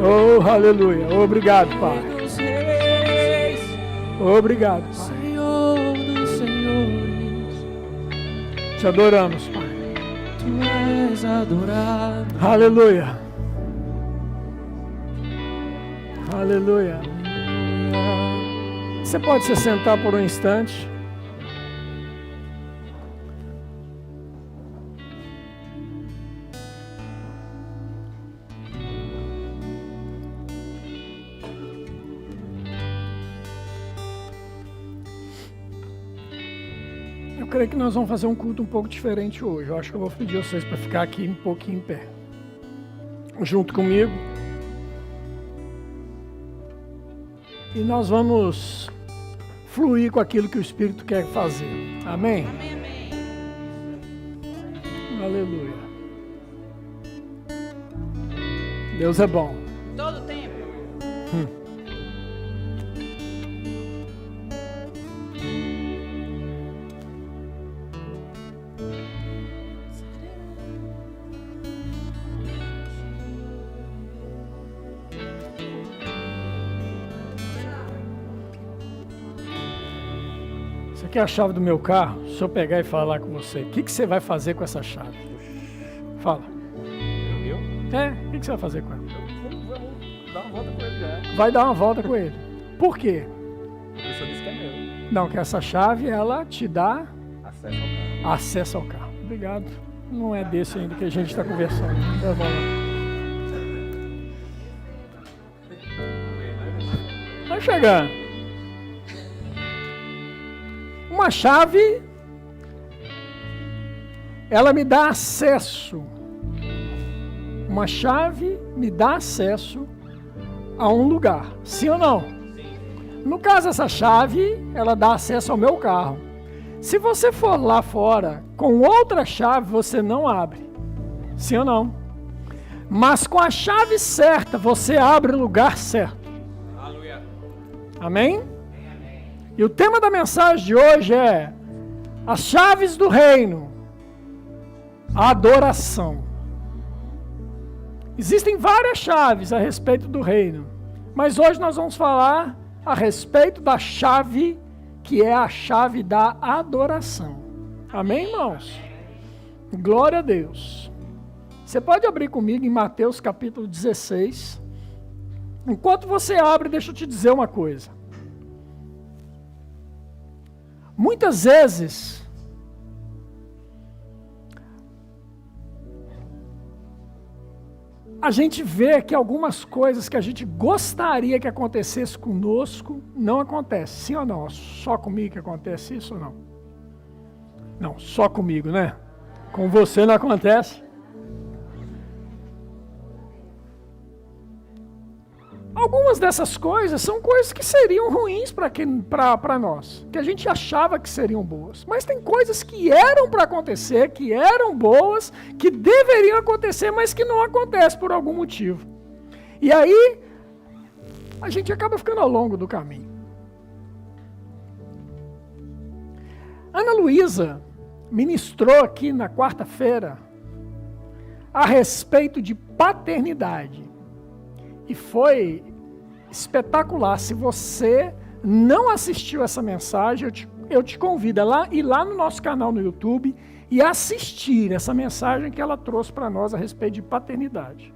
Oh, aleluia. Obrigado, Pai. Obrigado, Pai. Senhor dos senhores, Te adoramos, Pai. Tu és adorado. Aleluia. Aleluia. Você pode se sentar por um instante. Eu creio que nós vamos fazer um culto um pouco diferente hoje. Eu acho que eu vou pedir vocês para ficar aqui um pouquinho em pé. Junto comigo. E nós vamos fluir com aquilo que o Espírito quer fazer. Amém? Amém, amém. Aleluia. Deus é bom. Todo tempo. Essa aqui é a chave do meu carro. Se eu pegar e falar com você, o que você vai fazer com essa chave? Fala. Eu? O que você vai fazer com ela? Vamos dar uma volta com ele já. Vai dar uma volta com ele. Por quê? A pessoa disse que é meu. Não, que essa chave, ela te dá Acesso ao carro. acesso ao carro. Obrigado. Não é desse ainda que a gente está conversando. Eu vou lá. Vai chegar. Uma chave, ela me dá acesso. Uma chave me dá acesso a um lugar. Sim ou não? Sim. No caso, essa chave, ela dá acesso ao meu carro. Se você for lá fora com outra chave, você não abre. Sim ou não? Mas com a chave certa, você abre o lugar certo. Aleluia. Amém? E o tema da mensagem de hoje é as chaves do reino, a adoração. Existem várias chaves a respeito do reino, mas hoje nós vamos falar a respeito da chave que é a chave da adoração. Amém, irmãos? Glória a Deus. Você pode abrir comigo em Mateus capítulo 16. Enquanto você abre, deixa eu te dizer uma coisa. Muitas vezes, a gente vê que algumas coisas que a gente gostaria que acontecesse conosco, não acontece. Sim ou não? Só comigo que acontece isso ou não? Não, só comigo, né? Com você não acontece. Algumas dessas coisas são coisas que seriam ruins para nós, que a gente achava que seriam boas. Mas tem coisas que eram para acontecer, que eram boas, que deveriam acontecer, mas que não acontecem por algum motivo. E aí, a gente acaba ficando ao longo do caminho. Ana Luísa ministrou aqui na quarta-feira a respeito de paternidade. E foi espetacular. Se você não assistiu essa mensagem, eu te convido a ir lá no nosso canal no YouTube e assistir essa mensagem que ela trouxe para nós a respeito de paternidade.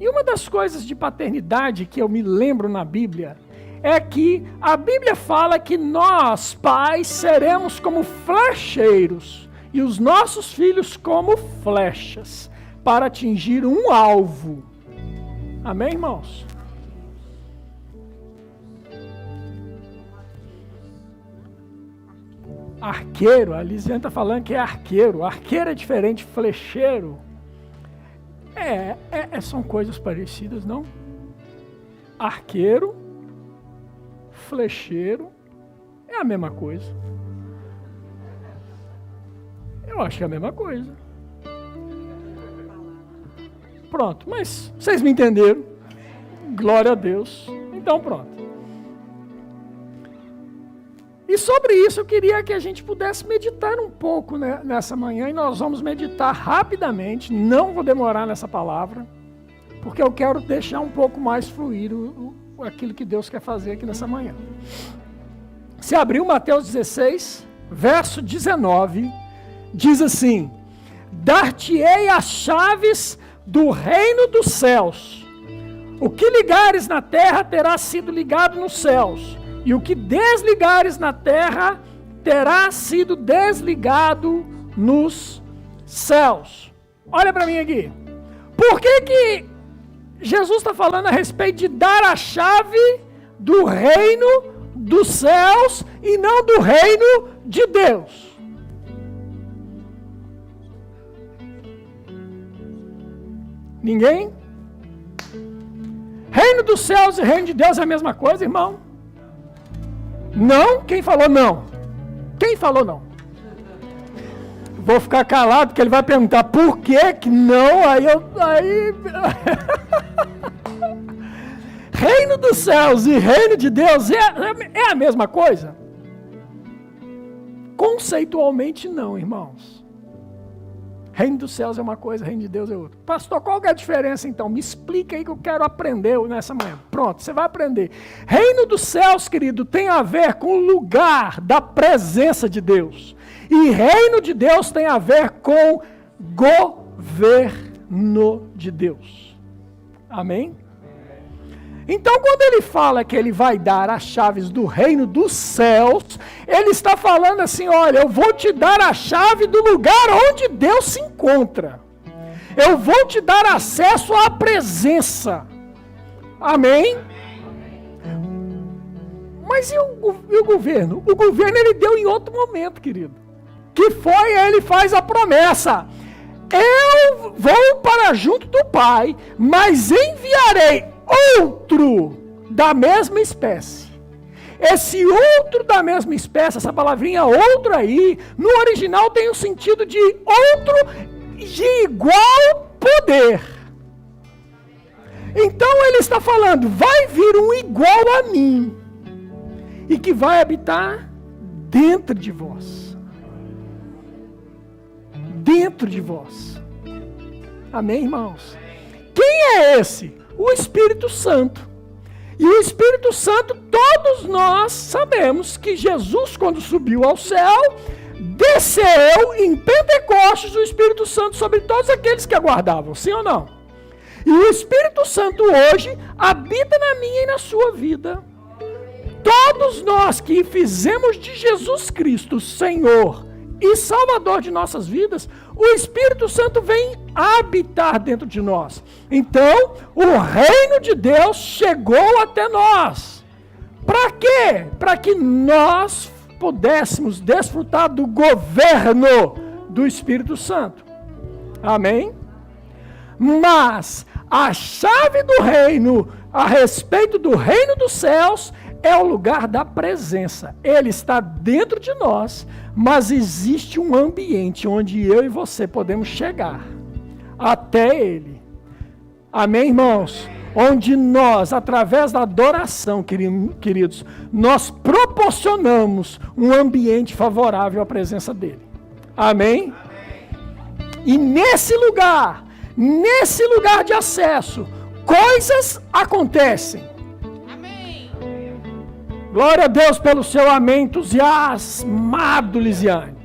E uma das coisas de paternidade que eu me lembro na Bíblia é que a Bíblia fala que nós, pais, seremos como flecheiros e os nossos filhos como flechas para atingir um alvo. Amém, irmãos? Arqueiro, a Lisiane está falando que é arqueiro. Arqueiro é diferente, flecheiro. São coisas parecidas, não? Arqueiro, flecheiro, é a mesma coisa. Eu acho que é a mesma coisa. Pronto, mas vocês me entenderam. Glória a Deus. Então pronto. E sobre isso eu queria que a gente pudesse meditar um pouco, né, nessa manhã. E nós vamos meditar rapidamente. Não vou demorar nessa palavra. porque eu quero deixar um pouco mais fluir aquilo que Deus quer fazer aqui nessa manhã. Se abriu Mateus 16, verso 19, diz assim: dar-te-ei as chaves do reino dos céus. O que ligares na terra terá sido ligado nos céus, e o que desligares na terra terá sido desligado nos céus. Olha para mim aqui. Por que Jesus está falando a respeito de dar a chave do reino dos céus e não do reino de Deus? Ninguém? Reino dos céus e reino de Deus é a mesma coisa, irmão? Não? Quem falou não? Quem falou não? Vou ficar calado porque ele vai perguntar por que não, aí reino dos céus e reino de Deus é a mesma coisa? Conceitualmente não, irmãos. Reino dos céus é uma coisa, reino de Deus é outra. Pastor, qual que é a diferença então? Me explica aí que eu quero aprender nessa manhã. Pronto, você vai aprender. Reino dos céus, querido, tem a ver com o lugar da presença de Deus. E reino de Deus tem a ver com governo de Deus. Amém? Então, quando ele fala que ele vai dar as chaves do reino dos céus, ele está falando assim: olha, eu vou te dar a chave do lugar onde Deus se encontra. Eu vou te dar acesso à presença. Amém? Mas e o governo? O governo ele deu em outro momento, querido. Que foi, ele faz a promessa: eu vou para junto do Pai, mas enviarei outro da mesma espécie. Esse outro da mesma espécie, essa palavrinha outro aí, no original tem o sentido de outro de igual poder. Então ele está falando, vai vir um igual a mim, e que vai habitar dentro de vós. Dentro de vós. Amém, irmãos? Quem é esse? O Espírito Santo. E o Espírito Santo, todos nós sabemos que Jesus, quando subiu ao céu, desceu em Pentecostes o Espírito Santo sobre todos aqueles que aguardavam, sim ou não? E o Espírito Santo hoje habita na minha e na sua vida. Todos nós que fizemos de Jesus Cristo Senhor e Salvador de nossas vidas, o Espírito Santo vem habitar dentro de nós. Então, o reino de Deus chegou até nós. Para quê? Para que nós pudéssemos desfrutar do governo do Espírito Santo. Amém? Mas a chave do reino, a respeito do reino dos céus, é o lugar da presença. Ele está dentro de nós, mas existe um ambiente onde eu e você podemos chegar até Ele. Amém, irmãos? Onde nós, através da adoração, queridos, nós proporcionamos um ambiente favorável à presença dEle. Amém? E nesse lugar de acesso, coisas acontecem. Glória a Deus pelo seu amém entusiasmado, Lisiane.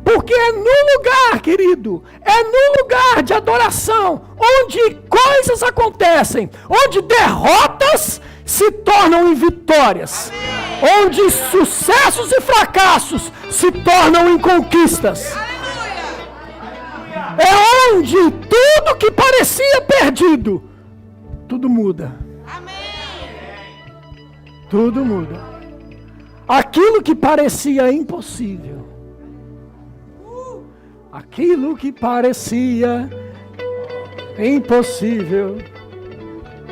Porque é no lugar, querido, é no lugar de adoração, onde coisas acontecem, onde derrotas se tornam em vitórias, onde sucessos e fracassos se tornam em conquistas. É onde tudo que parecia perdido, tudo muda. Tudo muda. Aquilo que parecia impossível. Aquilo que parecia impossível.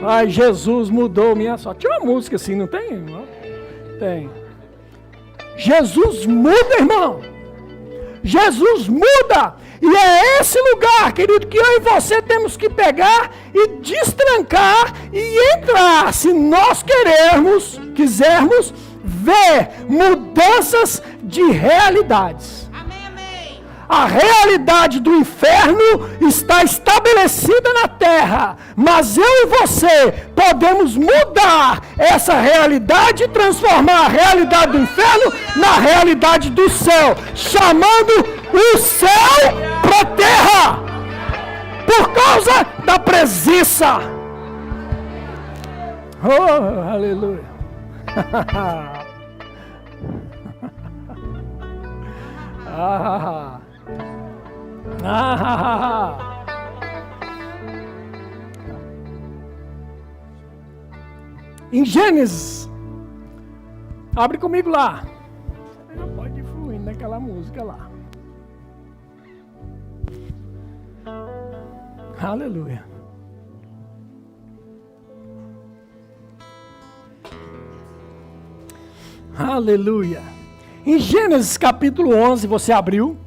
Ai, Jesus mudou minha sorte. Tinha uma música assim, não tem, irmão? Tem. Jesus muda, irmão. Jesus muda. E é esse lugar, querido, que eu e você temos que pegar e destrancar e entrar, se nós quisermos ver mudanças de realidades. Amém, amém. A realidade do inferno está estabelecida na terra, mas eu e você podemos mudar essa realidade e transformar a realidade do inferno na realidade do céu, chamando o céu para a terra, por causa da presença. Oh, aleluia. Em Gênesis, abre comigo lá. Você pode ir fluindo naquela música lá. Aleluia. Aleluia. Em Gênesis capítulo 11, você abriu?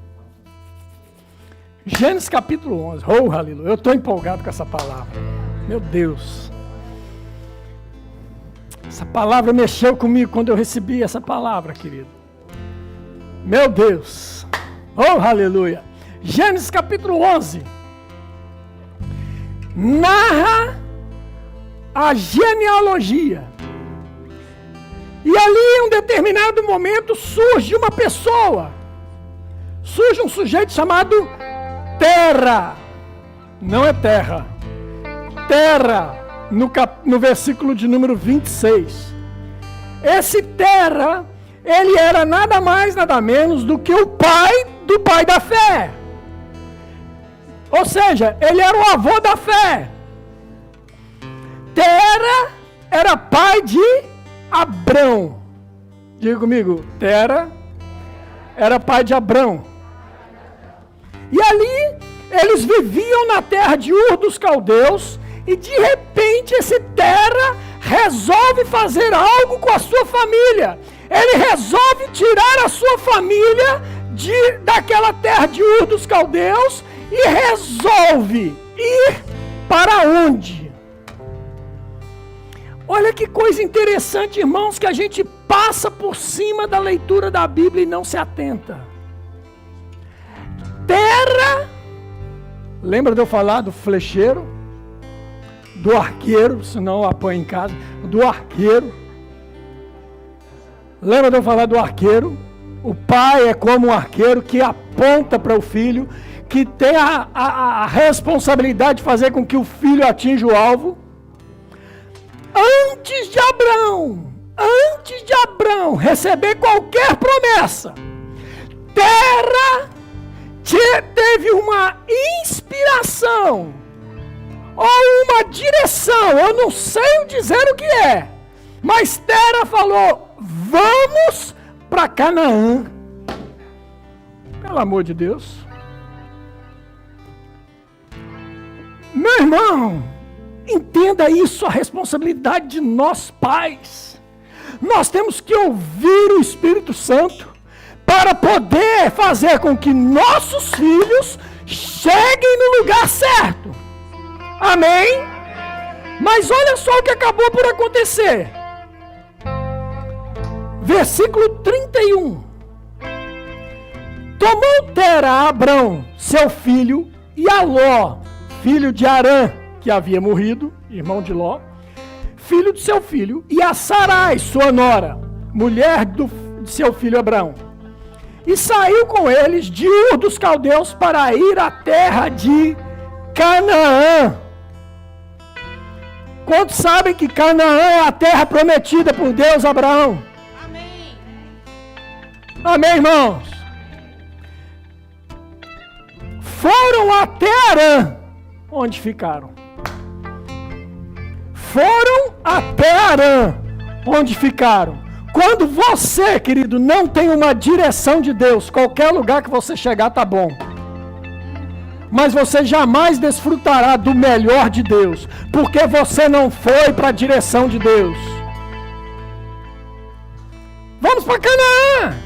Gênesis capítulo 11. Oh, aleluia. Eu estou empolgado com essa palavra. Meu Deus. Essa palavra mexeu comigo quando eu recebi essa palavra, querido. Meu Deus. Oh, aleluia. Gênesis capítulo 11. Narra a genealogia. E ali, em um determinado momento, surge uma pessoa. Surge um sujeito chamado Terra. Não é terra. Terra, no versículo de número 26. Esse Terra, ele era nada mais, nada menos do que o pai do pai da fé. Ou seja, ele era o avô da fé. Terra era pai de Abrão. Diga comigo, Tera era pai de Abrão. E ali eles viviam na terra de Ur dos Caldeus, e de repente esse Tera resolve fazer algo com a sua família. Ele resolve tirar a sua família daquela terra de Ur dos Caldeus e resolve ir para onde? Olha que coisa interessante, irmãos, que a gente passa por cima da leitura da Bíblia e não se atenta. Terra, lembra de eu falar do flecheiro? Do arqueiro, senão eu apanho em casa. Do arqueiro. Lembra de eu falar do arqueiro? O pai é como um arqueiro que aponta para o filho, que tem a responsabilidade de fazer com que o filho atinja o alvo. Antes de Abrão receber qualquer promessa, Terra teve uma inspiração, ou uma direção, eu não sei dizer o que é, mas Terra falou, vamos para Canaã. Pelo amor de Deus. Meu irmão, entenda isso, a responsabilidade de nós pais. Nós temos que ouvir o Espírito Santo para poder fazer com que nossos filhos cheguem no lugar certo. Amém? Mas olha só o que acabou por acontecer. Versículo 31. Tomou Tera Abrão, seu filho, e a Ló, filho de Arã, que havia morrido, irmão de Ló, filho de seu filho, e a Sarai, sua nora, mulher de seu filho Abrão. E saiu com eles de Ur dos Caldeus para ir à terra de Canaã. Quantos sabem que Canaã é a terra prometida por Deus a Abraão? Amém. Amém, irmãos? Foram até Arã, onde ficaram. Foram até Arã, onde ficaram. Quando você, querido, não tem uma direção de Deus, qualquer lugar que você chegar tá bom. Mas você jamais desfrutará do melhor de Deus, porque você não foi para a direção de Deus. Vamos para Canaã.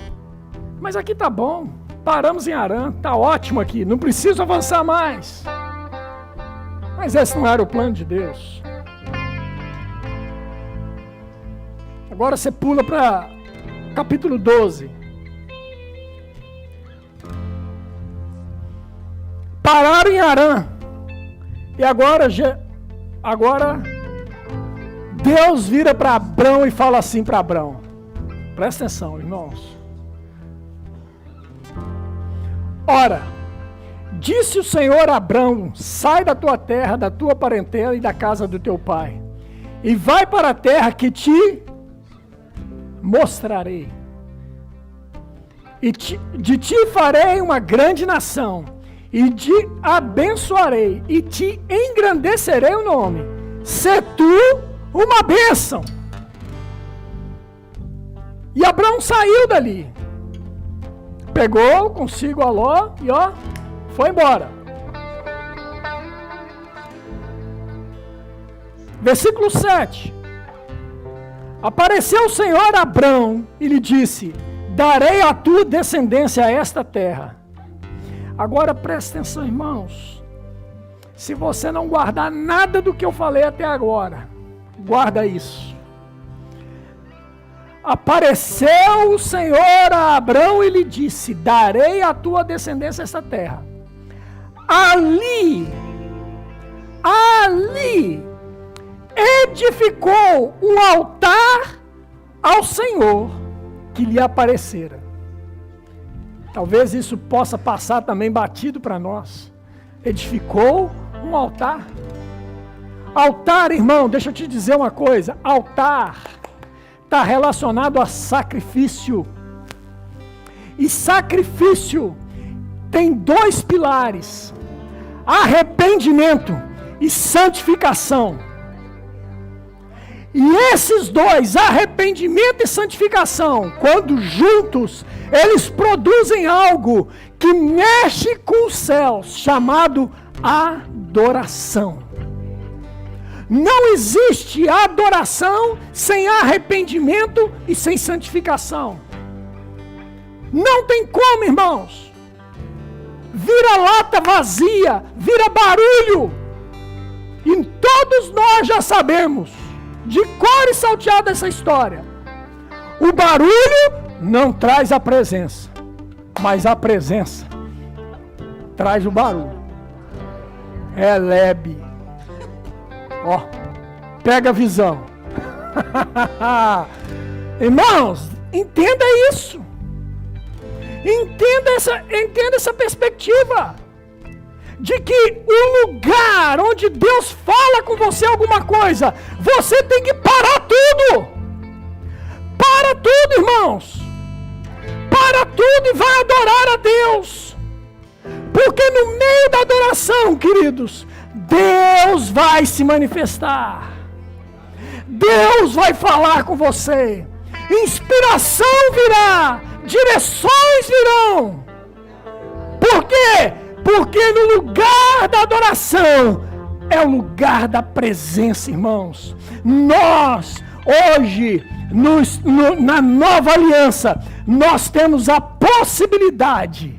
Mas aqui tá bom. Paramos em Arã, tá ótimo aqui, não preciso avançar mais. Mas esse não era o plano de Deus. Agora você pula para capítulo 12. pararam em Harã. E agora Deus vira para Abrão e fala assim para Abrão. Presta atenção, irmãos. Ora, disse o Senhor a Abrão: sai da tua terra, da tua parentela e da casa do teu pai, e vai para a terra que te mostrarei. E de ti farei uma grande nação, e te abençoarei, e te engrandecerei o nome. Sê tu uma bênção. E Abrão saiu dali, pegou consigo a Ló e foi embora. Versículo 7. Apareceu o Senhor a Abrão e lhe disse: darei a tua descendência a esta terra. Agora presta atenção, irmãos. Se você não guardar nada do que eu falei até agora, guarda isso. Apareceu o Senhor a Abrão e lhe disse: darei a tua descendência a esta terra. Ali edificou um altar ao Senhor que lhe aparecera. Talvez isso possa passar também batido para nós. Edificou um altar. Altar, irmão, deixa eu te dizer uma coisa. Altar está relacionado a sacrifício. E sacrifício tem dois pilares: arrependimento e santificação. E esses dois, arrependimento e santificação, quando juntos, eles produzem algo que mexe com os céus, chamado adoração. Não existe adoração sem arrependimento e sem santificação. Não tem como, irmãos. Vira lata vazia, vira barulho. E todos nós já sabemos, de cor e salteado, essa história. O barulho não traz a presença, mas a presença traz o barulho. É lebe. Ó, pega a visão. Irmãos, entenda isso. Entenda essa perspectiva. De que o lugar onde Deus fala com você alguma coisa, você tem que parar tudo. Para tudo, irmãos. Para tudo e vai adorar a Deus. Porque no meio da adoração, queridos, Deus vai se manifestar. Deus vai falar com você. Inspiração virá. Direções virão. Por quê? Porque no lugar da adoração é o lugar da presença, irmãos. Nós, hoje, na nova aliança, nós temos a possibilidade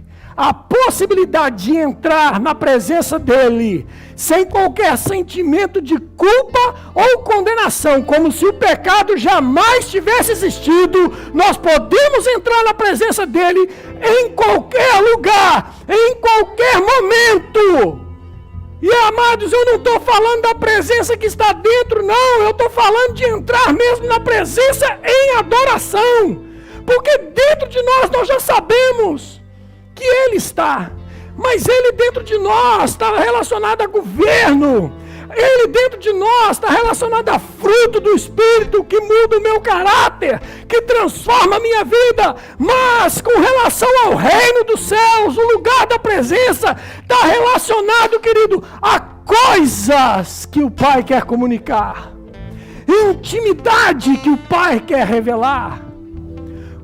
de entrar na presença dele, sem qualquer sentimento de culpa ou condenação, como se o pecado jamais tivesse existido. Nós podemos entrar na presença dele em qualquer lugar, em qualquer momento. E amados, eu não estou falando da presença que está dentro, não. Eu estou falando de entrar mesmo na presença em adoração. Porque dentro de nós já sabemos que ele está. Mas ele dentro de nós está relacionado a governo. Ele dentro de nós está relacionado a fruto do Espírito que muda o meu caráter, que transforma a minha vida. Mas com relação ao reino dos céus, o lugar da presença está relacionado, querido, a coisas que o Pai quer comunicar, intimidade que o Pai quer revelar.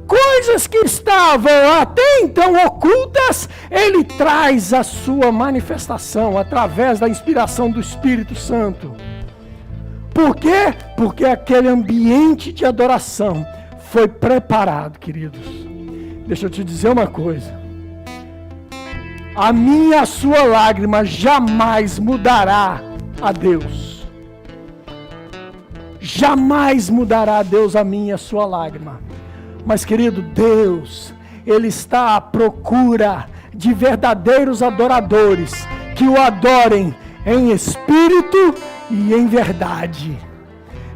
Coisas que estavam até então ocultas, ele traz a sua manifestação através da inspiração do Espírito Santo. Por quê? Porque aquele ambiente de adoração foi preparado, queridos. Deixa eu te dizer uma coisa. A minha e a sua lágrima jamais mudará a Deus. Jamais mudará a Deus a minha e a sua lágrima. Mas, querido, Deus, ele está à procura de verdadeiros adoradores, que o adorem em espírito e em verdade.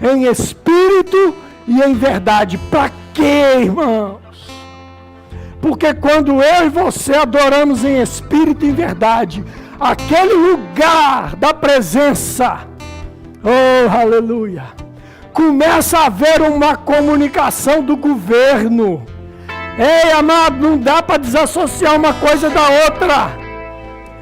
Em espírito e em verdade. Para quê, irmãos? Porque quando eu e você adoramos em espírito e em verdade, aquele lugar da presença, oh, aleluia, começa a haver uma comunicação do governo. Ei, amado, não dá para desassociar uma coisa da outra.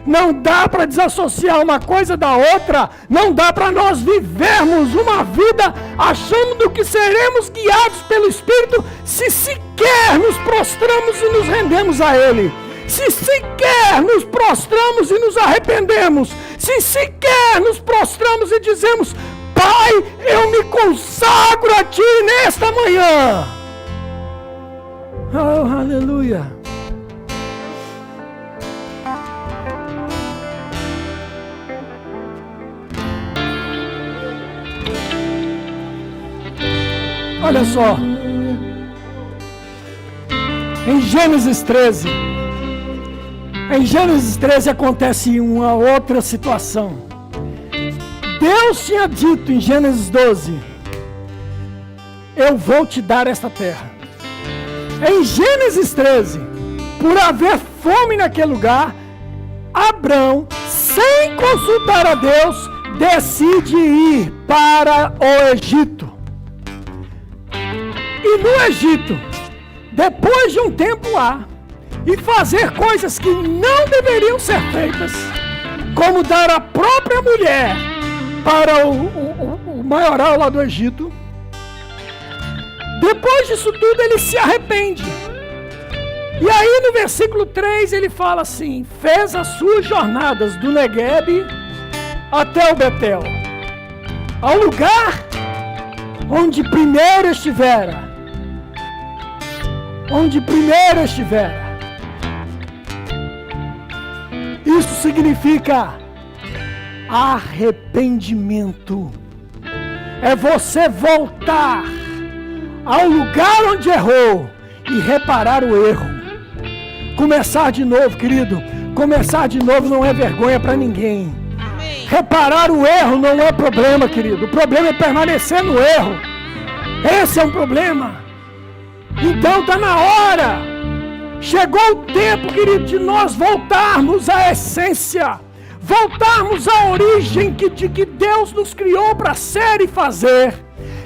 Não dá para desassociar uma coisa da outra. Não dá para nós vivermos uma vida achando que seremos guiados pelo Espírito se sequer nos prostramos e nos rendemos a Ele. Se sequer nos prostramos e nos arrependemos. Se sequer nos prostramos e dizemos: Pai, eu me consagro a Ti nesta manhã. Oh, aleluia. Olha só, em Gênesis 13 acontece uma outra situação. Deus tinha dito em Gênesis 12: eu vou te dar esta terra. Em Gênesis 13, por haver fome naquele lugar, Abrão, sem consultar a Deus, decide ir para o Egito. E no Egito, depois de um tempo lá, e fazer coisas que não deveriam ser feitas, como dar a própria mulher para o maioral lá do Egito, depois disso tudo ele se arrepende. E aí no versículo 3 ele fala assim: fez as suas jornadas do Neguebe até o Betel, ao lugar onde primeiro estivera. Isso significa arrependimento. É você voltar ao lugar onde errou e reparar o erro. Começar de novo, querido. Começar de novo não é vergonha para ninguém. Amém. Reparar o erro não é problema, querido. O problema é permanecer no erro. Esse é um problema. Então está na hora. Chegou o tempo, querido, de nós voltarmos à essência. Voltarmos à origem de que Deus nos criou para ser e fazer.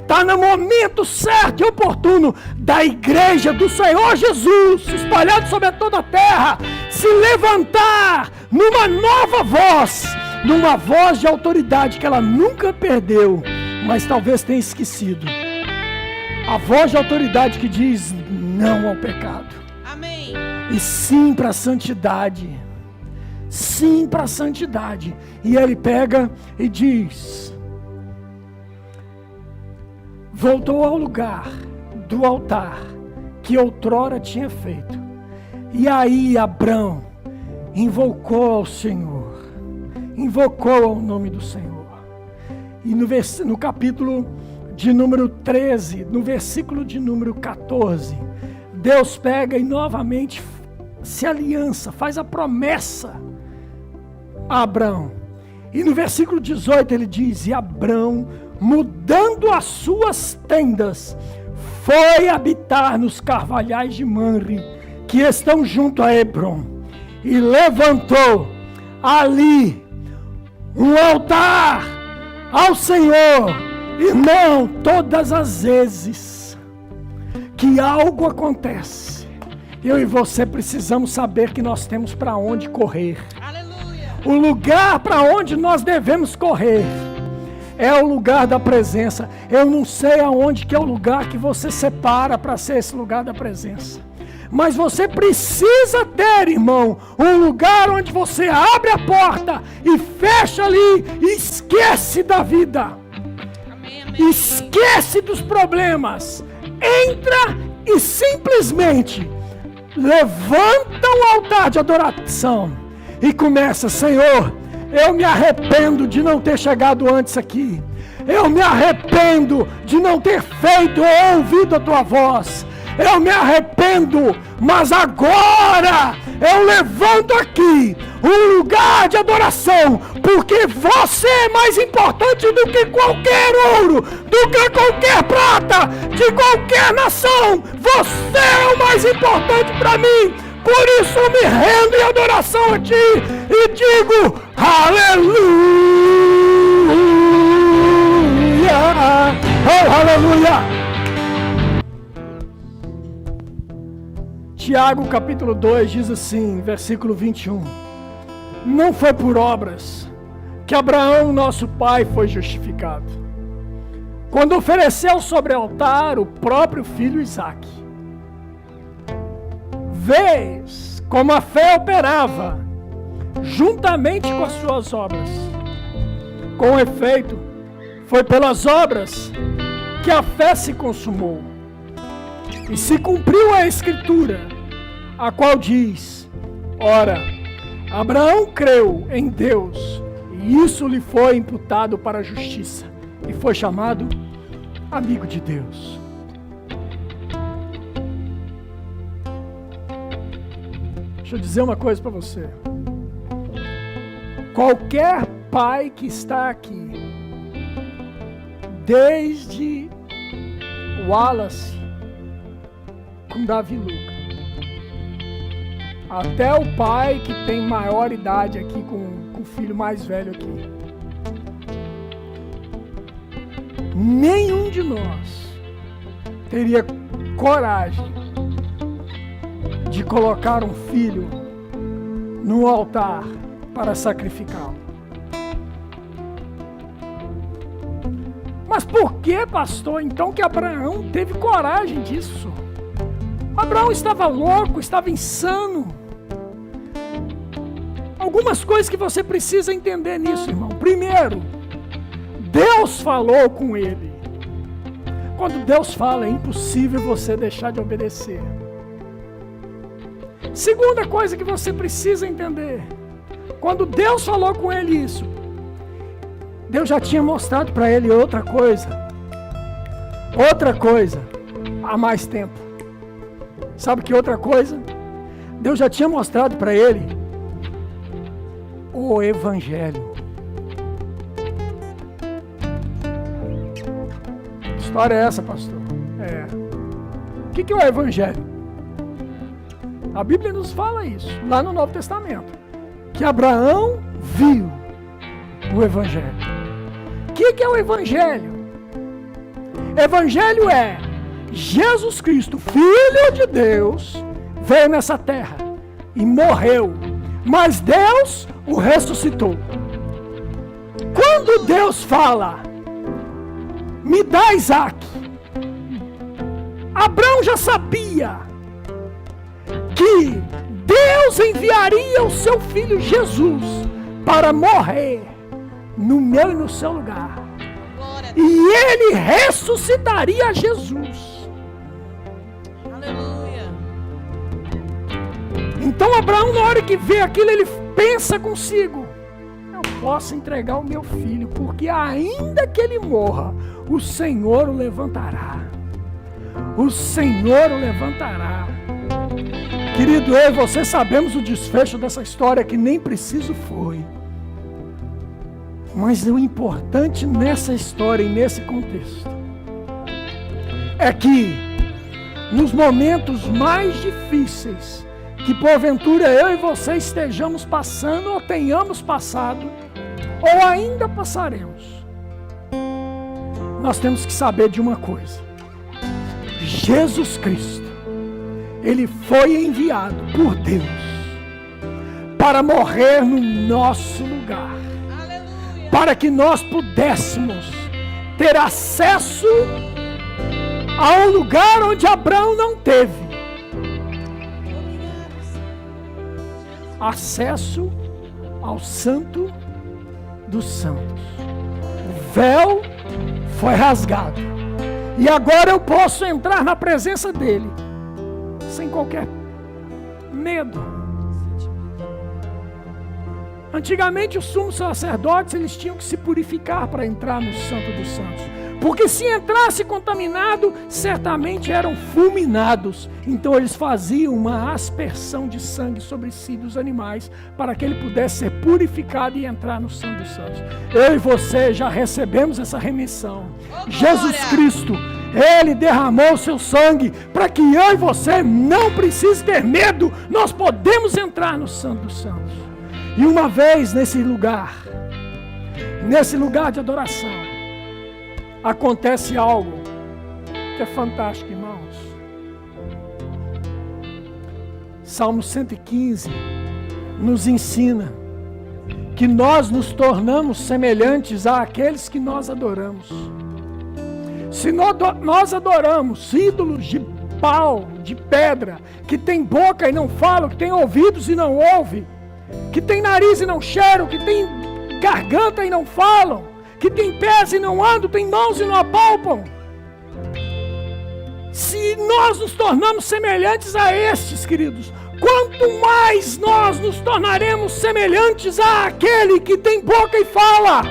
Está no momento certo e oportuno da igreja do Senhor Jesus, espalhada sobre toda a terra, se levantar numa nova voz, numa voz de autoridade que ela nunca perdeu, mas talvez tenha esquecido. A voz de autoridade que diz não ao pecado. Amém. E sim para a santidade. Sim para a santidade. E ele pega e diz: voltou ao lugar do altar que outrora tinha feito. E aí Abrão invocou ao Senhor. Invocou ao nome do Senhor. E no capítulo de número 13, no versículo de número 14, Deus pega e novamente se aliança, faz a promessa a Abrão. E no versículo 18 ele diz: e Abrão, mudando as suas tendas, foi habitar nos carvalhais de Mamre, que estão junto a Hebrom, e levantou ali um altar ao Senhor. Irmão, todas as vezes que algo acontece, eu e você precisamos saber que nós temos para onde correr. Aleluia. O lugar para onde nós devemos correr é o lugar da presença. Eu não sei aonde que é o lugar que você separa para ser esse lugar da presença. Mas você precisa ter, irmão, um lugar onde você abre a porta e fecha ali e esquece da vida. Esquece dos problemas, entra e simplesmente levanta o altar de adoração e começa: Senhor, eu me arrependo de não ter chegado antes aqui, eu me arrependo de não ter feito ou ouvido a tua voz, eu me arrependo, mas agora eu levanto aqui um lugar de adoração, porque você é mais importante do que qualquer ouro, do que qualquer prata, de qualquer nação. Você é o mais importante para mim. Por isso eu me rendo em adoração a ti e digo aleluia. Oh, aleluia. Tiago capítulo 2 diz assim, versículo 21. Não foi por obras que Abraão, nosso pai, foi justificado, quando ofereceu sobre o altar o próprio filho Isaque. Vês como a fé operava juntamente com as suas obras. Com efeito, foi pelas obras que a fé se consumou. E se cumpriu a Escritura, a qual diz: ora, Abraão creu em Deus, e isso lhe foi imputado para a justiça, e foi chamado amigo de Deus. Deixa eu dizer uma coisa para você. Qualquer pai que está aqui, desde Wallace com Davi Luca, até o pai que tem maior idade aqui com o filho mais velho aqui, nenhum de nós teria coragem de colocar um filho no altar para sacrificá-lo. Mas por que, pastor, então que Abraão teve coragem disso? Abraão estava louco, estava insano. Algumas coisas que você precisa entender nisso, irmão. Primeiro, Deus falou com ele. Quando Deus fala, é impossível você deixar de obedecer. Segunda coisa que você precisa entender. Quando Deus falou com ele isso, Deus já tinha mostrado para ele outra coisa há mais tempo. Sabe que outra coisa? Deus já tinha mostrado para ele o Evangelho. Que história é essa, pastor? O que é o Evangelho? A Bíblia nos fala isso, lá no Novo Testamento, que Abraão viu o Evangelho. O que é o Evangelho? Evangelho é Jesus Cristo, Filho de Deus, veio nessa terra e morreu, mas Deus o ressuscitou. Quando Deus fala, me dá Isaque, Abraão já sabia que Deus enviaria o seu filho Jesus para morrer no meu e no seu lugar. E ele ressuscitaria Jesus. Aleluia. Então Abraão, na hora que vê aquilo, ele pensa consigo: eu posso entregar o meu filho, porque ainda que ele morra, o Senhor o levantará. O Senhor o levantará. Querido, eu e você sabemos o desfecho dessa história, que nem preciso foi. Mas o importante nessa história e nesse contexto é que nos momentos mais difíceis que porventura eu e você estejamos passando, ou tenhamos passado, ou ainda passaremos, nós temos que saber de uma coisa: Jesus Cristo, Ele foi enviado por Deus para morrer no nosso lugar, para que nós pudéssemos ter acesso a um lugar onde Abraão não teve. Acesso ao Santo dos Santos. O véu foi rasgado. E agora eu posso entrar na presença dele sem qualquer medo. Antigamente os sumos sacerdotes, eles tinham que se purificar para entrar no Santo dos Santos, Porque se entrasse contaminado, certamente eram fulminados. Então eles faziam uma aspersão de sangue sobre si dos animais, para que ele pudesse ser purificado e entrar no Santo dos Santos. Eu e você já recebemos essa remissão. Jesus Cristo, Ele derramou o seu sangue, para que eu e você não precise ter medo. Nós podemos entrar no Santo dos Santos. E uma vez nesse lugar de adoração, acontece algo que é fantástico, irmãos. Salmo 115 nos ensina que nós nos tornamos semelhantes àqueles que nós adoramos. Se nós adoramos ídolos de pau, de pedra, que tem boca e não falam, que tem ouvidos e não ouvem, que tem nariz e não cheiram, que tem garganta e não falam, que tem pés e não andam, tem mãos e não apalpam. Se nós nos tornamos semelhantes a estes, queridos, quanto mais nós nos tornaremos semelhantes àquele que tem boca e fala,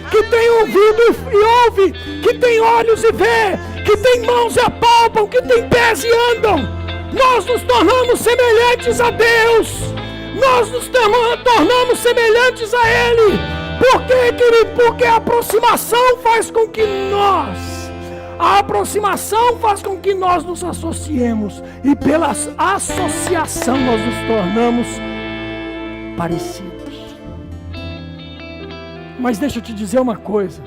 que tem ouvido e ouve, que tem olhos e vê, que tem mãos e apalpam, que tem pés e andam. Nós nos tornamos semelhantes a Deus. Nós nos tornamos semelhantes a Ele. Por quê, querido? Porque a aproximação faz com que nós nos associemos. E pela associação nós nos tornamos parecidos. Mas deixa eu te dizer uma coisa.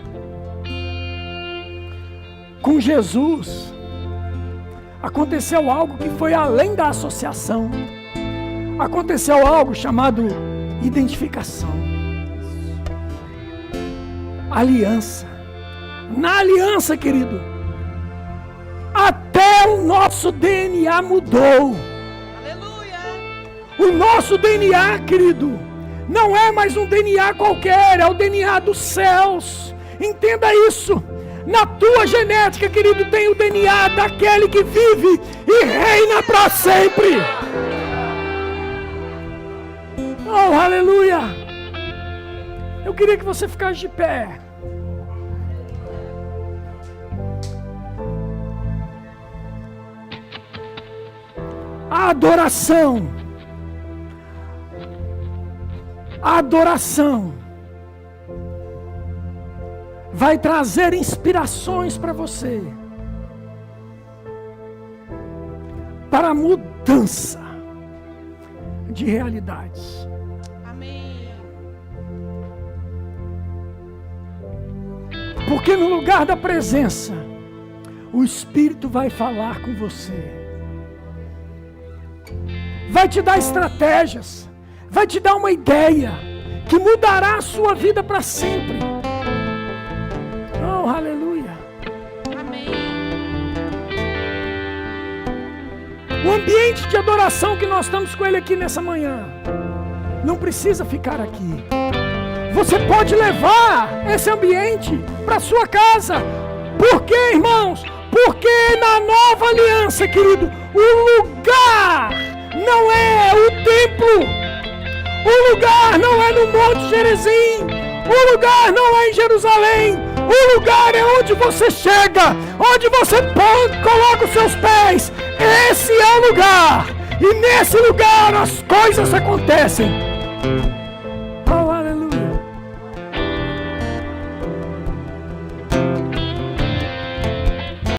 Com Jesus, aconteceu algo que foi além da associação. Aconteceu algo chamado identificação. Aliança. Na aliança, querido, até o nosso DNA mudou. Aleluia. O nosso DNA, querido, não é mais um DNA qualquer, é o DNA dos céus. Entenda isso. Na tua genética, querido, tem o DNA daquele que vive e reina para sempre. Oh, aleluia! Eu queria que você ficasse de pé. A adoração vai trazer inspirações para você, para a mudança de realidades. Amém. Porque no lugar da presença, o Espírito vai falar com você. Vai te dar estratégias, vai te dar uma ideia que mudará a sua vida para sempre. Oh, aleluia. Amém. O ambiente de adoração que nós estamos com ele aqui nessa manhã, não precisa ficar aqui. Você pode levar esse ambiente para sua casa. Por quê, irmãos? Porque na nova aliança, querido, o lugar não é o templo, o lugar não é no Monte Gerizim, o lugar não é em Jerusalém, o lugar é onde você chega, onde você coloca os seus pés. Esse é o lugar, e nesse lugar as coisas acontecem.